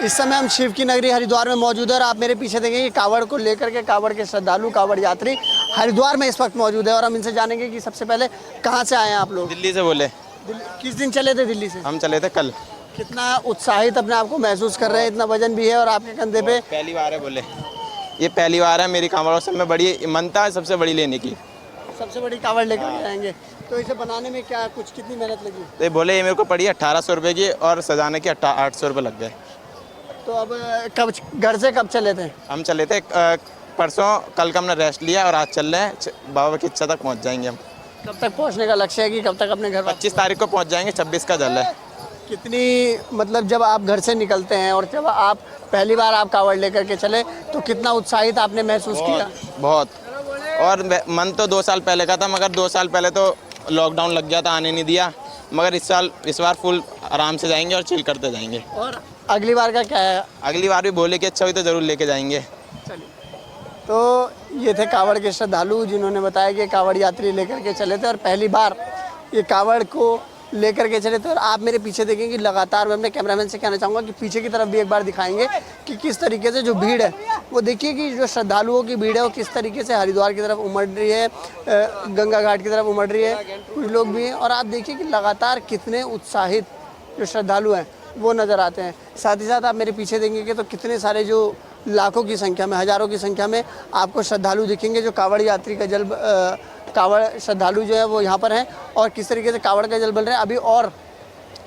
इस समय हम शिव की नगरी हरिद्वार में मौजूद है और आप मेरे पीछे देखेंगे कि कावड़ को लेकर के कावड़ के श्रद्धालु कावड़ यात्री हरिद्वार में इस वक्त मौजूद है और हम इनसे जानेंगे कि सबसे पहले कहाँ से आए हैं आप लोग। दिल्ली से बोले। किस दिन चले थे दिल्ली से? हम चले थे कल। कितना उत्साहित अपने आप को महसूस कर रहे हैं? इतना वजन भी है और आपके कंधे पे। पहली बार है बोले, ये पहली बार है मेरी कांवड़ सब में बड़ी मनता है सबसे बड़ी लेने की। सबसे बड़ी कावड़ लेकर के आएंगे। तो इसे बनाने में क्या कुछ कितनी मेहनत लगी? तो बोले ये मेरे को पड़ी 1800 रुपये की और सजाने के 800 रुपये लग गए। तो अब कब घर से कब चले थे? हम चले थे परसों, कल का हमने रेस्ट लिया और आज चल रहे हैं। बाबा की इच्छा तक पहुंच जाएंगे हम। कब तक पहुंचने का लक्ष्य है कि कब तक अपने घर? 25 तारीख को पहुंच जाएंगे, 26 का जल है। कितनी मतलब जब आप घर से निकलते हैं और जब आप पहली बार आप कावड़ लेकर के चले तो कितना उत्साहित आपने महसूस किया? बहुत। और मन तो 2 साल पहले का था, मगर 2 साल पहले तो लॉकडाउन लग गया था, आने नहीं दिया। मगर इस बार फुल आराम से जाएंगे और चिल करते जाएंगे। और अगली बार का क्या है? अगली बार भी बोले कि अच्छा हुई तो ज़रूर लेके जाएंगे। चलिए, तो ये थे कावड़ के श्रद्धालु जिन्होंने बताया कि कावड़ यात्री लेकर के चले थे और पहली बार ये कावड़ को लेकर के चले थे। और आप मेरे पीछे देखेंगे लगातार, मैं अपने कैमरामैन से कहना चाहूँगा कि पीछे की तरफ भी एक बार दिखाएंगे कि किस तरीके से जो भीड़ है वो देखिए कि जो श्रद्धालुओं की भीड़ है वो किस तरीके से हरिद्वार की तरफ उमड़ रही है, गंगा घाट की तरफ उमड़ रही है। कुछ लोग भी हैं और आप देखिए कि लगातार कितने उत्साहित जो श्रद्धालु हैं वो नज़र आते हैं। साथ ही साथ आप मेरे पीछे देखेंगे तो कितने सारे जो लाखों की संख्या में, हज़ारों की संख्या में आपको श्रद्धालु दिखेंगे जो कावड़ यात्री का जल कावड़ श्रद्धालु जो है वो यहाँ पर हैं और किस तरीके से कावड़ का जल बन रहा है अभी। और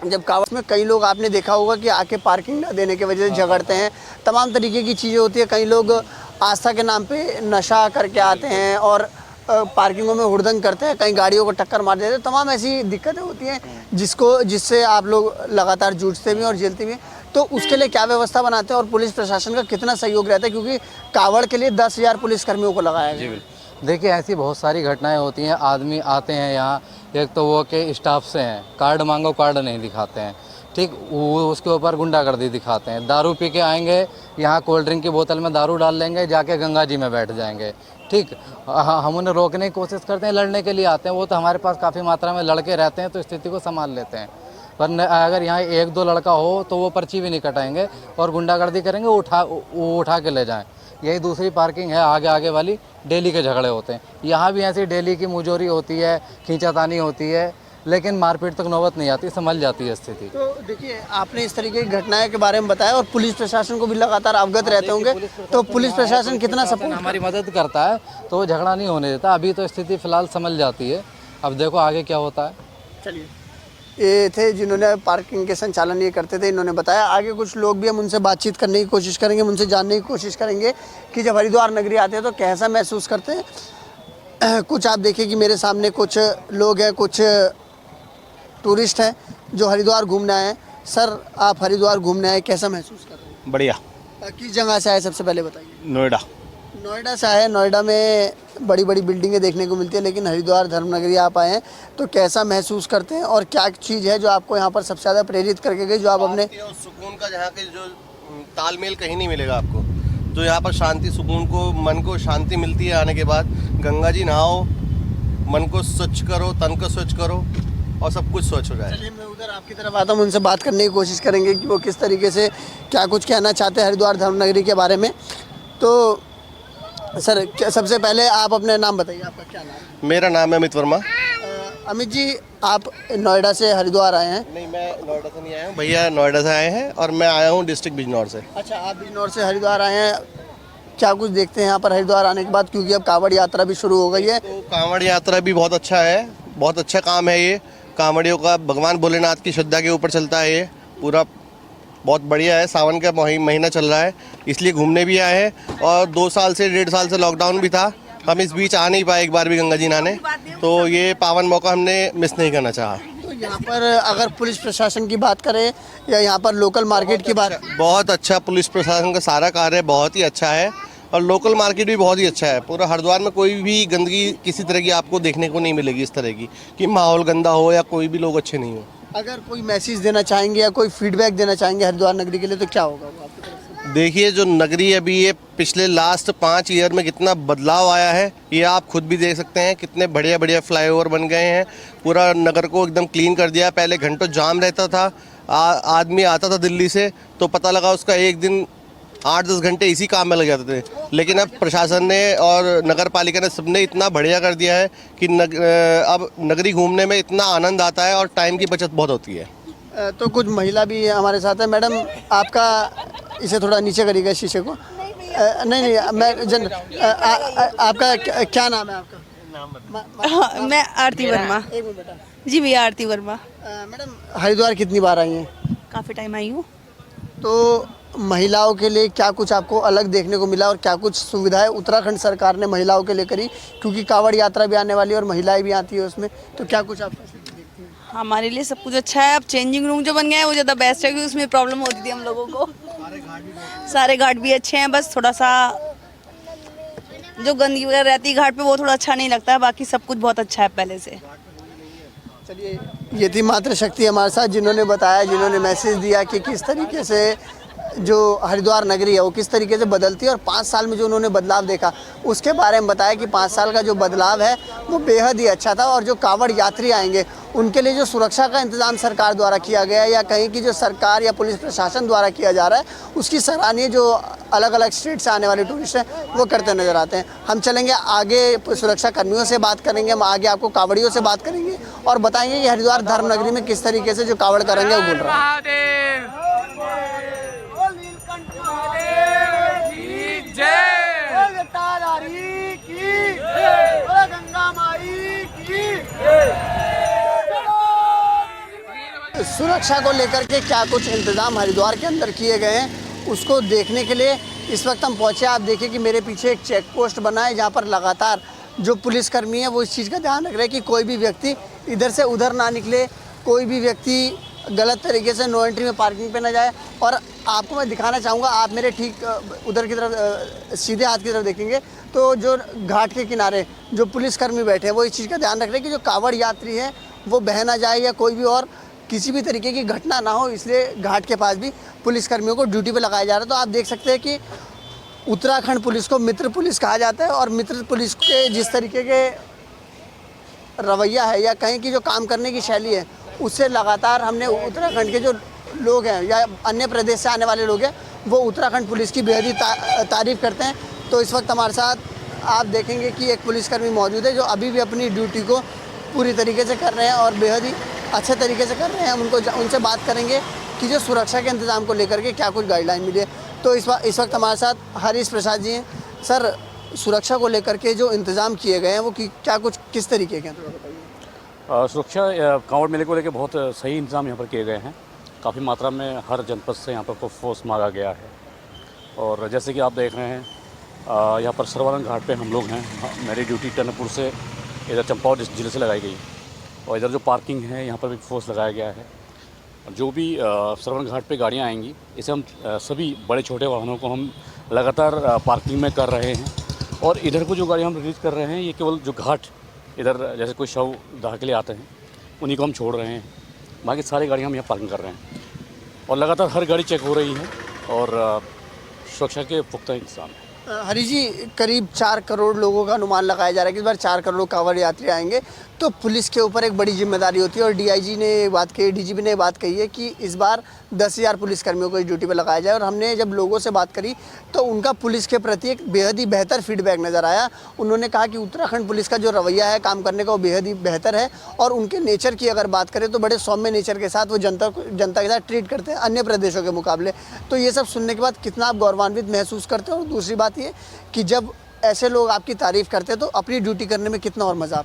जब कावड़ में कई लोग आपने देखा होगा कि आके पार्किंग ना देने की वजह से झगड़ते हैं, तमाम तरीके की चीज़ें होती है। कई लोग आस्था के नाम पे नशा करके आते हैं और पार्किंगों में हुड़दंग करते हैं, कई गाड़ियों को टक्कर मार देते हैं। तमाम ऐसी दिक्कतें होती हैं जिससे आप लोग लगातार जूझते भी हैं और झेलते भी हैं। तो उसके लिए क्या व्यवस्था बनाते हैं और पुलिस प्रशासन का कितना सहयोग रहता है, क्योंकि कावड़ के लिए 10,000 पुलिसकर्मियों को लगाया गया है? देखिए, ऐसी बहुत सारी घटनाएं होती हैं। आदमी आते हैं यहाँ, एक तो वो के स्टाफ से हैं, कार्ड मांगो कार्ड नहीं दिखाते हैं, ठीक, वो उसके ऊपर गुंडागर्दी दिखाते हैं। दारू पी के आएंगे यहाँ, कोल्ड ड्रिंक की बोतल में दारू डाल लेंगे, जाके गंगा जी में बैठ जाएंगे, ठीक। हम उन्हें रोकने की कोशिश करते हैं, लड़ने के लिए आते हैं, वो तो हमारे पास काफ़ी मात्रा में लड़के रहते हैं तो स्थिति को संभाल लेते हैं। पर अगर यहाँ 1-2 लड़का हो तो वो पर्ची भी नहीं कटाएंगे और गुंडागर्दी करेंगे, वो उठा के ले जाएं। यही दूसरी पार्किंग है आगे वाली, डेली के झगड़े होते हैं। यहाँ भी ऐसी डेली की मुजोरी होती है, खींचातानी होती है, लेकिन मारपीट तक नौबत नहीं आती, संभल जाती है स्थिति। तो देखिए, आपने इस तरीके की घटनाएं के बारे में बताया और पुलिस प्रशासन को भी लगातार अवगत रहते होंगे, तो पुलिस प्रशासन कितना सपोर्ट, हमारी मदद करता है तो वो झगड़ा नहीं होने देता। अभी तो स्थिति फिलहाल संभल जाती है, अब देखो आगे क्या होता है। चलिए, ये थे जिन्होंने पार्किंग के संचालन ये करते थे, इन्होंने बताया। आगे कुछ लोग भी हम उनसे बातचीत करने की कोशिश करेंगे, उनसे जानने की कोशिश करेंगे कि जब हरिद्वार नगरी आते हैं तो कैसा महसूस करते हैं। कुछ आप देखिए कि मेरे सामने कुछ लोग हैं, कुछ टूरिस्ट हैं जो हरिद्वार घूमने आए हैं। सर, आप हरिद्वार घूमने आए, कैसा महसूस कर रहे हैं? बढ़िया। किस जगह से आए सबसे पहले बताइए? नोएडा। नोएडा से आए। नोएडा में बड़ी बड़ी बिल्डिंगें देखने को मिलती है, लेकिन हरिद्वार धर्मनगरी आप आए हैं तो कैसा महसूस करते हैं और क्या चीज़ है जो आपको यहाँ पर सबसे ज़्यादा प्रेरित करके गई, जो आप अपने सुकून का जहाँ के जो तालमेल कहीं नहीं मिलेगा आपको, जो यहाँ पर शांति, सुकून को, मन को शांति मिलती है आने के बाद। गंगा जी नहाओ, मन को स्वच्छ करो, तन को स्वच्छ करो और सब कुछ स्वच्छ हो जाए। चलिए, मैं उधर आपकी तरफ आता हूँ, उनसे बात करने की कोशिश करेंगे कि वो किस तरीके से क्या कुछ कहना चाहते हैं हरिद्वार धर्मनगरी के बारे में। तो सर, सबसे पहले आप अपना नाम बताइए, आपका क्या नाम है? मेरा नाम है अमित वर्मा। अमित जी, आप नोएडा से हरिद्वार आए हैं? नहीं, मैं नोएडा से नहीं आया हूँ, भैया नोएडा से आए हैं और मैं आया हूँ डिस्ट्रिक्ट बिजनौर से। अच्छा, आप बिजनौर से हरिद्वार आए हैं। क्या कुछ देखते हैं यहाँ पर हरिद्वार आने के बाद, क्योंकि अब कांवड़ यात्रा भी शुरू हो गई है? तो कांवड़ यात्रा भी बहुत अच्छा है, बहुत अच्छा काम है ये। कांवड़ियों का भगवान भोलेनाथ की श्रद्धा के ऊपर चलता है ये पूरा, बहुत बढ़िया है। सावन का महीना चल रहा है, इसलिए घूमने भी आए हैं। और 2 साल से 1.5 साल से लॉकडाउन भी था, हम इस बीच आ नहीं पाए एक बार भी गंगा जी नहाने, तो ये पावन मौका हमने मिस नहीं करना चाहा। तो यहाँ पर अगर पुलिस प्रशासन की बात करें या यहाँ पर लोकल मार्केट की बात, बहुत अच्छा पुलिस प्रशासन का सारा कार्य बहुत ही अच्छा है और लोकल मार्केट भी बहुत ही अच्छा है। पूरा हरिद्वार में कोई भी गंदगी किसी तरह की आपको देखने को नहीं मिलेगी, इस तरह की कि माहौल गंदा हो या कोई भी लोग अच्छे नहीं हो। अगर कोई मैसेज देना चाहेंगे या कोई फीडबैक देना चाहेंगे हरिद्वार नगरी के लिए तो क्या होगा वो आपकी तरफ से? देखिए जो नगरी अभी ये पिछले लास्ट 5 ईयर में कितना बदलाव आया है, ये आप खुद भी देख सकते हैं। कितने बढ़िया बढ़िया फ्लाईओवर बन गए हैं, पूरा नगर को एकदम क्लीन कर दिया। पहले घंटों जाम रहता था, आदमी आता था दिल्ली से तो पता लगा उसका एक दिन 8-10 घंटे इसी काम में लग जाते थे। लेकिन अब प्रशासन ने और नगर पालिका ने सबने इतना बढ़िया कर दिया है कि अब नगरी घूमने में इतना आनंद आता है और टाइम की बचत बहुत होती है। तो कुछ महिला भी हमारे साथ है। मैडम, आपका इसे थोड़ा नीचे करिएगा शीशे को। नहीं, मैं आपका क्या नाम है आपका? हाँ, मैं आरती वर्मा। एक मिनट बेटा। जी भैया, आरती वर्मा। मैडम, हरिद्वार कितनी बार आई हैं? काफ़ी टाइम आई हूँ। तो महिलाओं के लिए क्या कुछ आपको अलग देखने को मिला और क्या कुछ सुविधाएं उत्तराखंड सरकार ने महिलाओं के लिए करी? क्योंकि कांवड़ यात्रा भी आने वाली है और महिलाएं भी आती है उसमें, तो क्या कुछ आप देखती हैं? हमारे लिए सब कुछ अच्छा है। अब चेंजिंग रूम जो बन गया है वो ज़्यादा बेस्ट है, क्योंकि उसमें प्रॉब्लम होती थी हम लोगों को। सारे घाट भी अच्छे हैं, बस थोड़ा सा जो गंदगी वगैरह रहती है घाट पे वो थोड़ा अच्छा नहीं लगता है। बाकी सब कुछ बहुत अच्छा है पहले से। चलिए, ये थी मातृ शक्ति हमारे साथ, जिन्होंने बताया, जिन्होंने मैसेज दिया कि किस तरीके से जो हरिद्वार नगरी है वो किस तरीके से बदलती है और 5 साल में जो उन्होंने बदलाव देखा उसके बारे में बताया कि 5 साल का जो बदलाव है वो बेहद ही अच्छा था। और जो कांवड़ यात्री आएंगे उनके लिए जो सुरक्षा का इंतजाम सरकार द्वारा किया गया है या कहीं की जो सरकार या पुलिस प्रशासन द्वारा किया जा रहा है उसकी सराहनीय जो अलग अलग स्टेट से आने वाले टूरिस्ट हैं वो करते नजर आते हैं। हम चलेंगे आगे, सुरक्षा कर्मियों से बात करेंगे, हम आगे आपको कांवड़ियों से बात करेंगे और बताएंगे कि हरिद्वार धर्म नगरी में किस तरीके से जो कांवड़ करेंगे वो बोल रहा है। सुरक्षा को लेकर के क्या कुछ इंतजाम हरिद्वार के अंदर किए गए हैं उसको देखने के लिए इस वक्त हम पहुंचे। आप देखिए कि मेरे पीछे एक चेक पोस्ट बना है जहां पर लगातार जो पुलिसकर्मी है वो इस चीज़ का ध्यान रख रहे हैं कि कोई भी व्यक्ति इधर से उधर ना निकले, कोई भी व्यक्ति गलत तरीके से नो एंट्री में पार्किंग पे ना जाए। और आपको मैं दिखाना चाहूँगा, आप मेरे ठीक उधर की तरफ सीधे हाथ की तरफ देखेंगे तो जो घाट के किनारे जो पुलिसकर्मी बैठे हैं वो इस चीज़ का ध्यान रख रहे हैं कि जो कांवड़ यात्री है वो बह ना जाए या कोई भी और किसी भी तरीके की घटना ना हो, इसलिए घाट के पास भी पुलिसकर्मियों को ड्यूटी पे लगाया जा रहा है। तो आप देख सकते हैं कि उत्तराखंड पुलिस को मित्र पुलिस कहा जाता है और मित्र पुलिस के जिस तरीके के रवैया है या कहीं की जो काम करने की शैली है उससे लगातार हमने उत्तराखंड के जो लोग हैं या अन्य प्रदेश से आने वाले लोग हैं वो उत्तराखंड पुलिस की बेहद ही तारीफ़ करते हैं। तो इस वक्त हमारे साथ आप देखेंगे कि एक पुलिसकर्मी मौजूद है जो अभी भी अपनी ड्यूटी को पूरी तरीके से कर रहे हैं और बेहद ही अच्छे तरीके से कर रहे हैं। हम उनसे बात करेंगे कि जो सुरक्षा के इंतजाम को लेकर के क्या कुछ गाइडलाइन मिली है। तो इस वक्त हमारे साथ हरीश प्रसाद जी हैं। सर, सुरक्षा को लेकर के जो इंतजाम किए गए हैं वो क्या कुछ किस तरीके के हैं, थोड़ा बताइए। सुरक्षा कांवड़ मेले को लेकर बहुत सही इंतजाम यहाँ पर किए गए हैं। काफ़ी मात्रा में हर जनपद से यहाँ पर को फोर्स मांगा गया है। और जैसे कि आप देख रहे हैं यहाँ पर सरवारन घाट पे हम लोग हैं। मेरी ड्यूटी टनकपुर से इधर चंपावत जिले से लगाई गई और इधर जो पार्किंग है यहाँ पर भी फोर्स लगाया गया है। जो भी सरवारन घाट पे गाड़ियाँ आएंगी इसे हम सभी बड़े छोटे वाहनों को हम लगातार पार्किंग में कर रहे हैं। और इधर को जो गाड़ियाँ हम रिलीज़ कर रहे हैं ये केवल जो घाट इधर जैसे कोई शव दाह के लिए आते हैं उन्हीं को हम छोड़ रहे हैं। बाकी सारी गाड़ियाँ हम यहाँ पार्किंग कर रहे हैं और लगातार हर गाड़ी चेक हो रही है और सुरक्षा के पुख्ता इंतजाम है। हरी जी, करीब 4 करोड़ लोगों का अनुमान लगाया जा रहा है कि इस बार 4 करोड़ कांवड़ यात्री आएंगे, तो पुलिस के ऊपर एक बड़ी जिम्मेदारी होती है। और डीआईजी ने बात कही, डीजीपी ने बात कही है कि इस बार 10,000 पुलिसकर्मियों को इस ड्यूटी पर लगाया जाए। और हमने जब लोगों से बात करी तो उनका पुलिस के प्रति एक बेहद ही बेहतर फीडबैक नज़र आया। उन्होंने कहा कि उत्तराखंड पुलिस का जो रवैया है काम करने का वो बेहद ही बेहतर है और उनके नेचर की अगर बात करें तो बड़े सौम्य नेचर के साथ वो जनता के साथ ट्रीट करते हैं अन्य प्रदेशों के मुकाबले। तो ये सब सुनने के बाद कितना आप गौरवान्वित महसूस करते हैं? और दूसरी बात ये कि जब ऐसे लोग आपकी तारीफ़ करते हैं तो अपनी ड्यूटी करने में कितना और मज़ा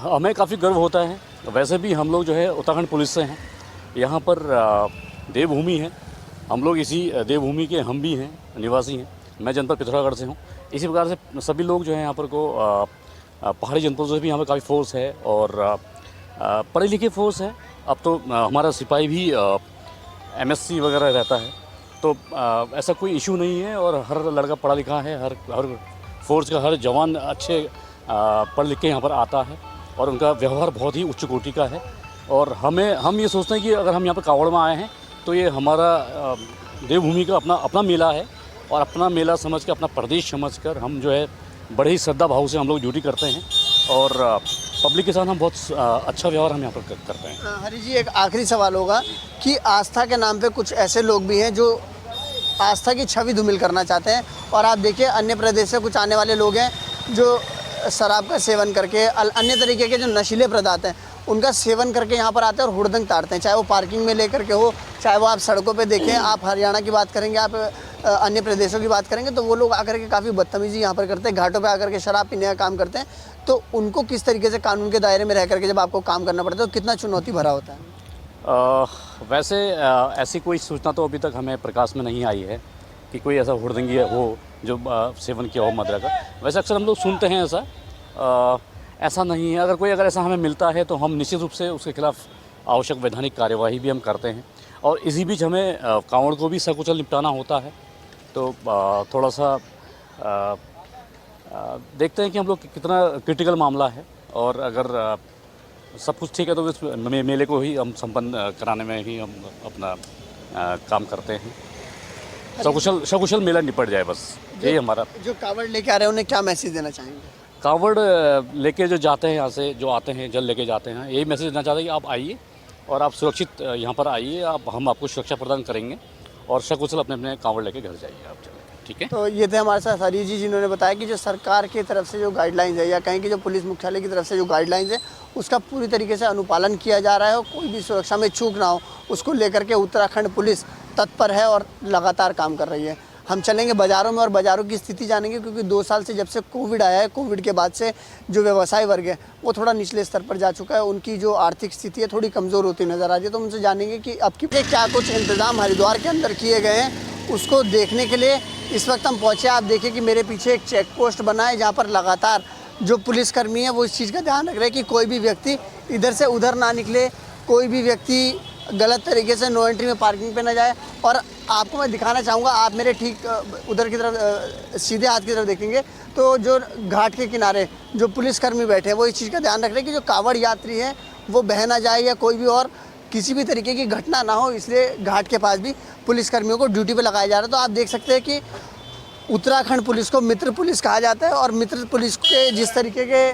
हमें काफ़ी गर्व होता है। वैसे भी हम लोग जो है उत्तराखंड पुलिस से हैं। यहाँ पर देवभूमि है, हम लोग इसी देवभूमि के हम भी हैं, निवासी हैं। मैं जनपद पिथौरागढ़ से हूँ। इसी प्रकार से सभी लोग जो हैं यहाँ पर को पहाड़ी जनपदों से भी यहाँ पर काफ़ी फोर्स है और पढ़े लिखे फोर्स है। अब तो हमारा सिपाही भी MSc वगैरह रहता है, तो ऐसा कोई इशू नहीं है। और हर लड़का पढ़ा लिखा है, हर फोर्स का हर जवान अच्छे पढ़ लिख के यहाँ पर आता है और उनका व्यवहार बहुत ही उच्च कोटि का है। और हम ये सोचते हैं कि अगर हम यहाँ पर कांवड़ में आए हैं तो ये हमारा देवभूमि का अपना अपना मेला है, और अपना मेला समझ के, अपना प्रदेश समझ कर हम जो है बड़े ही श्रद्धा भाव से हम लोग ड्यूटी करते हैं, और पब्लिक के साथ हम बहुत अच्छा व्यवहार हम यहाँ पर करते हैं। हरी जी, एक आखिरी सवाल होगा कि आस्था के नाम पे कुछ ऐसे लोग भी हैं जो आस्था की छवि धूमिल करना चाहते हैं, और आप देखिए अन्य प्रदेश से कुछ आने वाले लोग हैं जो शराब का सेवन करके अन्य तरीके के जो नशीले पदार्थ हैं उनका सेवन करके यहाँ पर आते हैं और हुड़दंग ताड़ते हैं, चाहे वो पार्किंग में लेकर के हो, चाहे वो आप सड़कों पे देखें। आप हरियाणा की बात करेंगे, आप अन्य प्रदेशों की बात करेंगे तो वो लोग आकर के काफ़ी बदतमीजी यहाँ पर करते हैं, घाटों पे आकर के शराब पीने का काम करते हैं। तो उनको किस तरीके से कानून के दायरे में रह करके जब आपको काम करना पड़ता है तो कितना चुनौती भरा होता है? वैसे ऐसी कोई सूचना तो अभी तक हमें प्रकाश में नहीं आई है कि कोई ऐसा हुड़दंगी हो जो सेवन किया हो मदिरा का। वैसे अक्सर हम लोग सुनते हैं ऐसा नहीं है। अगर ऐसा हमें मिलता है तो हम निश्चित रूप से उसके खिलाफ आवश्यक वैधानिक कार्यवाही भी हम करते हैं, और इसी बीच हमें कांवड़ को भी सकुशल निपटाना होता है। तो थोड़ा सा देखते हैं कि हम लोग कितना क्रिटिकल मामला है, और अगर सब कुछ ठीक है तो इस मेले को ही हम संपन्न कराने में ही हम अपना काम करते हैं। सकुशल मेला निपट जाए, बस यही हमारा। जो कावड़ लेके आ रहे हैं उन्हें क्या मैसेज देना चाहेंगे? कावड़ लेके जो जाते हैं, यहाँ से जो आते हैं, जल लेके जाते हैं, यही मैसेज देना चाहते हैं कि आप आइए और आप सुरक्षित यहाँ पर आइए, हम आपको सुरक्षा प्रदान करेंगे, और सकुशल अपने अपने कावड़ लेके घर जाइए आप, चलें, ठीक है। तो ये थे हमारे साथ हरी जी, जिन्होंने बताया कि जो सरकार की तरफ से जो गाइडलाइंस है, या कहें कि जो पुलिस मुख्यालय की तरफ से जो गाइडलाइंस है उसका पूरी तरीके से अनुपालन किया जा रहा है, और कोई भी सुरक्षा में चूक ना हो उसको लेकर के उत्तराखंड पुलिस तत्पर है और लगातार काम कर रही है। हम चलेंगे बाज़ारों में और बाज़ारों की स्थिति जानेंगे, क्योंकि 2 साल से जब से कोविड आया है, कोविड के बाद से जो व्यवसाय वर्ग है वो थोड़ा निचले स्तर पर जा चुका है, उनकी जो आर्थिक स्थिति है थोड़ी कमज़ोर होती नज़र आ रही है। तो उनसे जानेंगे कि अब की क्या कुछ इंतज़ाम हरिद्वार के अंदर किए गए हैं, उसको देखने के लिए इस वक्त हम पहुँचे। आप देखिए कि मेरे पीछे एक चेक पोस्ट बना है, जहाँ पर लगातार जो पुलिसकर्मी है वो इस चीज़ का ध्यान रख रहे हैं कि कोई भी व्यक्ति इधर से उधर ना निकले, कोई भी व्यक्ति गलत तरीके से नो एंट्री में पार्किंग पे ना जाए। और आपको मैं दिखाना चाहूँगा, आप मेरे ठीक उधर की तरफ सीधे हाथ की तरफ देखेंगे तो जो घाट के किनारे जो पुलिसकर्मी बैठे हैं वो इस चीज़ का ध्यान रख रहे हैं कि जो कावड़ यात्री है वो बह ना जाए, या कोई भी और किसी भी तरीके की घटना ना हो, इसलिए घाट के पास भी पुलिसकर्मियों को ड्यूटी पे लगाया जा रहा है। तो आप देख सकते हैं कि उत्तराखंड पुलिस को मित्र पुलिस कहा जाता है, और मित्र पुलिस के जिस तरीके के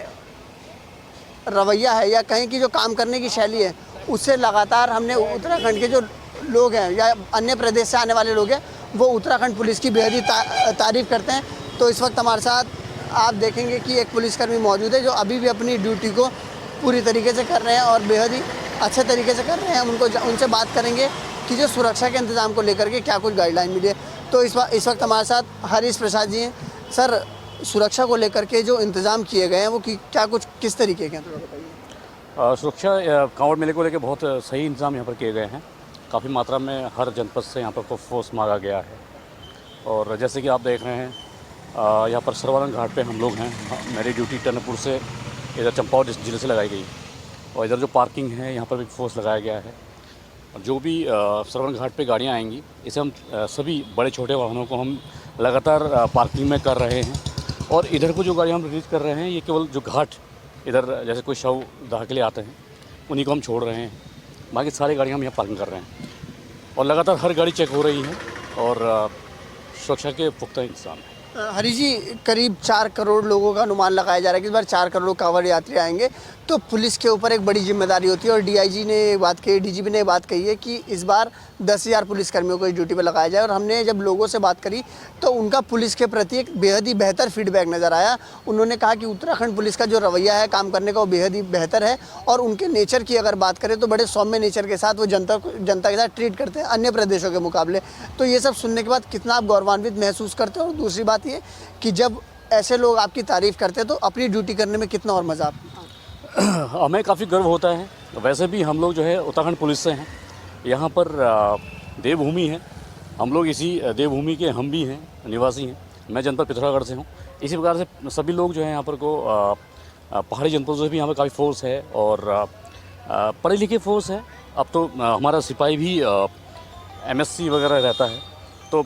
रवैया है, या कहें कि जो काम करने की शैली है, उससे लगातार हमने उत्तराखंड के जो लोग हैं या अन्य प्रदेश से आने वाले लोग हैं वो उत्तराखंड पुलिस की बेहद ही तारीफ़ करते हैं। तो इस वक्त हमारे साथ आप देखेंगे कि एक पुलिसकर्मी मौजूद है जो अभी भी अपनी ड्यूटी को पूरी तरीके से कर रहे हैं और बेहद ही अच्छे तरीके से कर रहे हैं। हम उनसे बात करेंगे कि जो सुरक्षा के इंतज़ाम को लेकर के क्या कुछ गाइडलाइन मिली है। तो इस वक्त हमारे साथ हरीश प्रसाद जी हैं। सर, सुरक्षा को लेकर के जो इंतज़ाम किए गए हैं वो क्या कुछ किस तरीके के हैं, थोड़ा बताइए। सुरक्षा कांवड़ मेले को लेकर बहुत सही इंतजाम यहाँ पर किए गए हैं। काफ़ी मात्रा में हर जनपद से यहाँ पर फोर्स मांगा गया है, और जैसे कि आप देख रहे हैं यहाँ पर सरवारन घाट पे हम लोग हैं। मेरी ड्यूटी टनकपुर से इधर चंपावत जिले से लगाई गई, और इधर जो पार्किंग है यहाँ पर भी फोर्स लगाया गया है। और जो भी सरवारन घाट पे गाड़ियाँ आएंगी, इसे हम सभी बड़े छोटे वाहनों को हम लगातार पार्किंग में कर रहे हैं, और इधर को जो गाड़ी हम रिलीज़ कर रहे हैं ये केवल जो घाट इधर जैसे कोई शव दाह के लिए आते हैं उन्हीं को हम छोड़ रहे हैं, बाकी सारी गाड़ियाँ हम यहाँ पार्किंग कर रहे हैं, और लगातार हर गाड़ी चेक हो रही है, और सुरक्षा के पुख्ता इंतजाम है। हरी जी, करीब 4 करोड़ लोगों का अनुमान लगाया जा रहा है कि इस बार 4 करोड़ कांवड़ यात्री आएंगे, तो पुलिस के ऊपर एक बड़ी जिम्मेदारी होती है। और डीआईजी ने बात कही, डीजीपी ने बात कही है कि इस बार 10,000 पुलिसकर्मियों को इस ड्यूटी पर लगाया जाए। और हमने जब लोगों से बात करी तो उनका पुलिस के प्रति एक बेहद ही बेहतर फीडबैक नज़र आया। उन्होंने कहा कि उत्तराखंड पुलिस का जो रवैया है काम करने का वो बेहद ही बेहतर है, और उनके नेचर की अगर बात करें तो बड़े सौम्य नेचर के साथ वो जनता के साथ ट्रीट करते हैं अन्य प्रदेशों के मुकाबले। तो ये सब सुनने के बाद कितना आप गौरवान्वित महसूस करते हो? और दूसरी बात ये कि जब ऐसे लोग आपकी तारीफ़ करते हैं तो अपनी ड्यूटी करने में कितना और मज़ा आता है? हमें काफ़ी गर्व होता है। वैसे भी हम लोग जो है उत्तराखंड पुलिस से हैं, यहाँ पर देवभूमि है, हम लोग इसी देवभूमि के हम भी हैं, निवासी हैं। मैं जनपद पिथौरागढ़ से हूँ। इसी प्रकार से सभी लोग जो हैं यहाँ पर को पहाड़ी जनपदों से भी यहाँ पर काफ़ी फोर्स है, और पढ़े लिखे फोर्स है। अब तो हमारा सिपाही भी MSc वगैरह रहता है, तो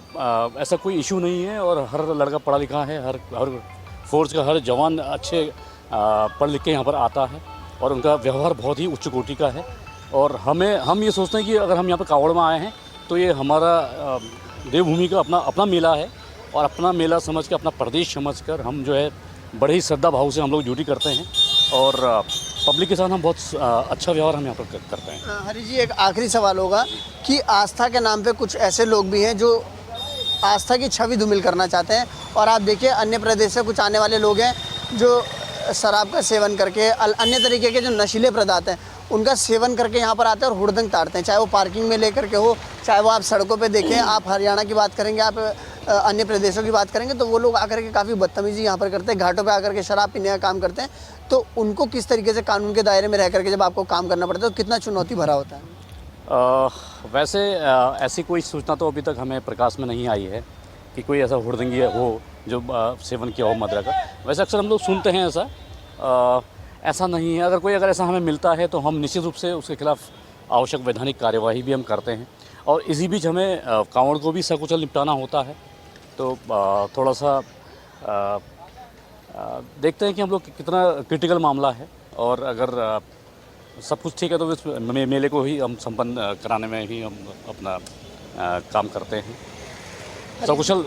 ऐसा कोई इशू नहीं है, और हर लड़का पढ़ा लिखा है। हर फोर्स का हर जवान अच्छे पढ़ लिख के यहाँ पर आता है, और उनका व्यवहार बहुत ही उच्च कोटि का है। और हम ये सोचते हैं कि अगर हम यहाँ पर कांवड़ में आए हैं तो ये हमारा देवभूमि का अपना अपना मेला है और अपना मेला समझ के, अपना प्रदेश समझ कर हम जो है बड़े ही श्रद्धा भाव से हम लोग ड्यूटी करते हैं और पब्लिक के साथ हम बहुत अच्छा व्यवहार हम यहाँ पर करते हैं। हरी जी, एक आखिरी सवाल होगा कि आस्था के नाम पे कुछ ऐसे लोग भी हैं जो आस्था की छवि धूमिल करना चाहते हैं, और आप देखिए अन्य प्रदेश से कुछ आने वाले लोग हैं जो शराब का सेवन करके, अन्य तरीके के जो नशीले पदार्थ हैं उनका सेवन करके यहाँ पर आते हैं और हुड़दंग ताड़ते हैं, चाहे वो पार्किंग में लेकर के हो, चाहे वो आप सड़कों पे देखें। आप हरियाणा की बात करेंगे, आप अन्य प्रदेशों की बात करेंगे तो वो लोग आकर के काफ़ी बदतमीजी यहाँ पर करते हैं, घाटों पे आकर के शराब पीने का काम करते हैं। तो उनको किस तरीके से कानून के दायरे में रह करके जब आपको काम करना पड़ता है तो कितना चुनौती भरा होता है? वैसे ऐसी कोई सूचना तो अभी तक हमें प्रकाश में नहीं आई है कि कोई ऐसा हुड़दंगी हो जो सेवन किया हो मदिरा का। वैसे अक्सर हम लोग सुनते हैं ऐसा नहीं है। अगर ऐसा हमें मिलता है तो हम निश्चित रूप से उसके खिलाफ आवश्यक वैधानिक कार्यवाही भी हम करते हैं, और इसी बीच हमें कांवड़ को भी सकुशल निपटाना होता है। तो थोड़ा सा देखते हैं कि हम लोग कितना क्रिटिकल मामला है, और अगर सब कुछ ठीक है तो इस मेले को ही हम संपन्न कराने में ही हम अपना काम करते हैं।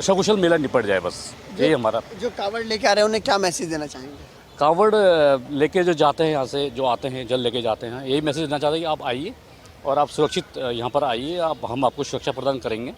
सकुशल मेला निपट जाए, बस यही हमारा। जो कावड़ लेके आ रहे हैं उन्हें क्या मैसेज देना चाहेंगे? कावड़ लेके जो जाते हैं, यहाँ से जो आते हैं, जल लेके जाते हैं, यही मैसेज देना चाहते हैं कि आप आइए और आप सुरक्षित यहाँ पर आइए, हम आपको सुरक्षा प्रदान करेंगे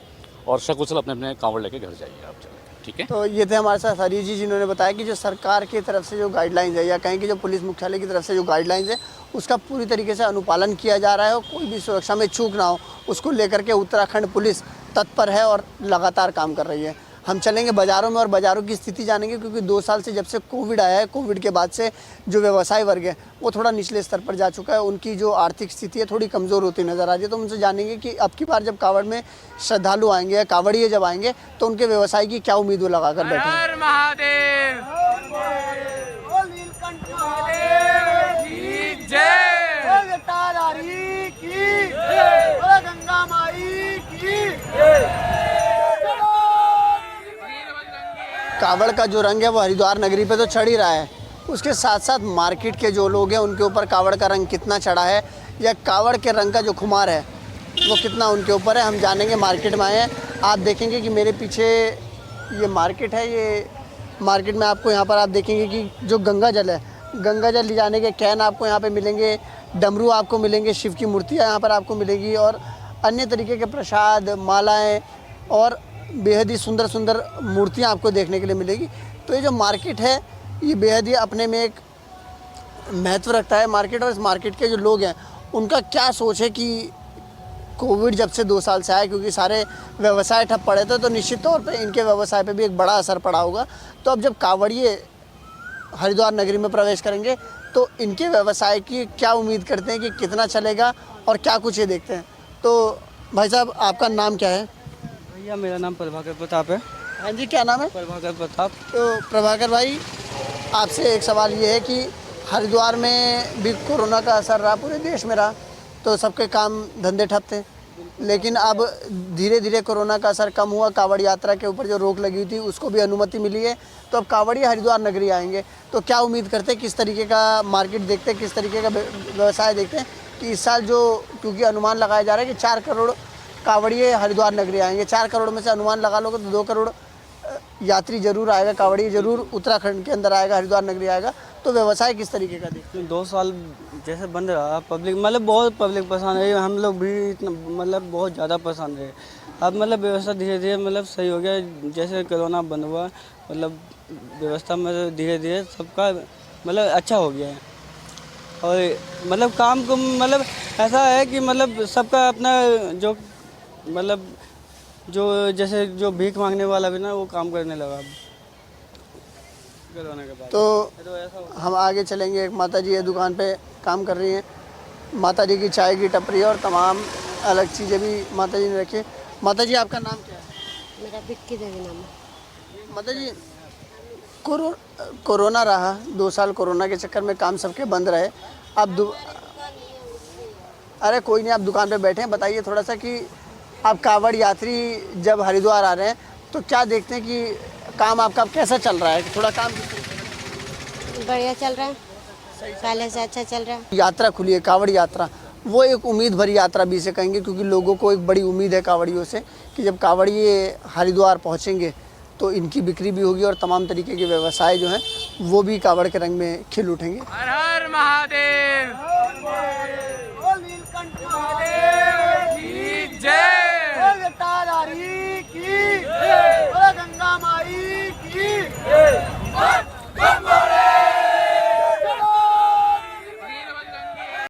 और सकुशल अपने अपने कावड़ लेके घर जाइए आप, चलें, ठीक है। तो ये थे हमारे साथ हरी जी, जिन्होंने बताया कि जो सरकार की तरफ से जो गाइडलाइंस है, या कहें कि जो पुलिस मुख्यालय की तरफ से जो गाइडलाइंस है उसका पूरी तरीके से अनुपालन किया जा रहा है, और कोई भी सुरक्षा में चूक ना हो उसको लेकर के उत्तराखंड पुलिस तत्पर है और लगातार काम कर रही है। हम चलेंगे बाज़ारों में और बाज़ारों की स्थिति जानेंगे, क्योंकि 2 साल से जब से कोविड आया है, कोविड के बाद से जो व्यवसाय वर्ग है वो थोड़ा निचले स्तर पर जा चुका है, उनकी जो आर्थिक स्थिति है थोड़ी कमज़ोर होती नज़र आ रही है। तो उनसे जानेंगे कि अब की बार जब कावड़ में श्रद्धालु आएंगे या कावड़िए जब आएंगे तो उनके व्यवसाय की क्या उम्मीद वो लगा कर बैठे हैं। कावड़ का जो रंग है वो हरिद्वार नगरी पे तो चढ़ ही रहा है, उसके साथ साथ मार्केट के जो लोग हैं उनके ऊपर कावड़ का रंग कितना चढ़ा है, या कावड़ के रंग का जो खुमार है वो कितना उनके ऊपर है, हम जानेंगे। मार्केट में आए हैं, आप देखेंगे कि मेरे पीछे ये मार्केट है। ये मार्केट में आपको यहाँ पर आप देखेंगे कि जो गंगा जल है, गंगा जल ले जाने के कैन आपको यहाँ पे मिलेंगे, डमरू आपको मिलेंगे, शिव की मूर्तियाँ यहाँ पर आपको मिलेगी, और अन्य तरीके के प्रसाद, मालाएँ और बेहद ही सुंदर सुंदर मूर्तियाँ आपको देखने के लिए मिलेगी। तो ये जो मार्केट है ये बेहद ही अपने में एक महत्व रखता है मार्केट, और इस मार्केट के जो लोग हैं उनका क्या सोच है कि कोविड जब से 2 साल से आया, क्योंकि सारे व्यवसाय ठप पड़े थे, तो निश्चित तौर पे इनके व्यवसाय पे भी एक बड़ा असर पड़ा होगा। तो अब जब कावड़िए हरिद्वार नगरी में प्रवेश करेंगे तो इनके व्यवसाय की क्या उम्मीद करते हैं कि कितना चलेगा और क्या कुछ ये देखते हैं। तो भाई साहब, आपका नाम क्या है? भैया मेरा नाम प्रभाकर प्रताप है। हाँ जी, क्या नाम है? प्रभाकर प्रताप। तो प्रभाकर भाई, आपसे एक सवाल ये है कि हरिद्वार में भी कोरोना का असर रहा, पूरे देश में रहा, तो सबके काम धंधे ठप थे, लेकिन अब धीरे धीरे कोरोना का असर कम हुआ, कावड़ यात्रा के ऊपर जो रोक लगी हुई थी उसको भी अनुमति मिली है, तो अब कावड़िए हरिद्वार नगरी आएंगे। तो क्या उम्मीद करते हैं, किस तरीके का मार्केट देखते हैं, किस तरीके का व्यवसाय देखते हैं कि इस साल जो, क्योंकि अनुमान लगाया जा रहा है कि 4 करोड़ कावड़िए हरिद्वार नगरी आएंगे, 4 करोड़ में से अनुमान लगा लोगे तो 2 करोड़ यात्री जरूर आएगा, कावड़िए जरूर उत्तराखंड के अंदर आएगा, हरिद्वार नगरी आएगा। तो व्यवसाय किस तरीके का देखते हैं? 2 साल जैसे बंद रहा, पब्लिक मतलब बहुत पब्लिक परेशान रही, हम लोग भी इतना मतलब बहुत ज़्यादा परेशान रहे। अब मतलब व्यवस्था धीरे धीरे मतलब सही हो गया, जैसे कोरोना बंद हुआ, मतलब व्यवस्था में धीरे धीरे सबका मतलब अच्छा हो गया है। और मतलब काम को मतलब ऐसा है कि मतलब सबका अपना जो मतलब जो जैसे जो भीख मांगने वाला भी ना वो काम करने लगा कोरोना के बाद। तो हम आगे चलेंगे। एक माता जी ये दुकान पे काम कर रही हैं, माता जी की चाय की टपरी और तमाम अलग चीज़ें भी माता जी ने रखी है। माता जी, आपका नाम क्या है? मेरा विक्की देवी नाम है। माता जी, कोरोना रहा, 2 साल कोरोना के चक्कर में काम सबके बंद रहे। अब अरे कोई नहीं, आप दुकान पे बैठे हैं, बताइए थोड़ा सा कि आप कावड़ यात्री जब हरिद्वार आ रहे हैं तो क्या देखते हैं कि काम आपका कैसा चल रहा है? थोड़ा काम बढ़िया चल रहा है, पहले से अच्छा चल रहा है। यात्रा खुली है, कावड़ यात्रा, वो एक उम्मीद भरी यात्रा भी इसे कहेंगे, क्योंकि लोगों को एक बड़ी उम्मीद है कांवड़ियों से कि जब कांवड़िए हरिद्वार पहुँचेंगे तो इनकी बिक्री भी होगी और तमाम तरीके के व्यवसाय जो हैं वो भी कांवड़ के रंग में खिल उठेंगे। हर हर महादेव।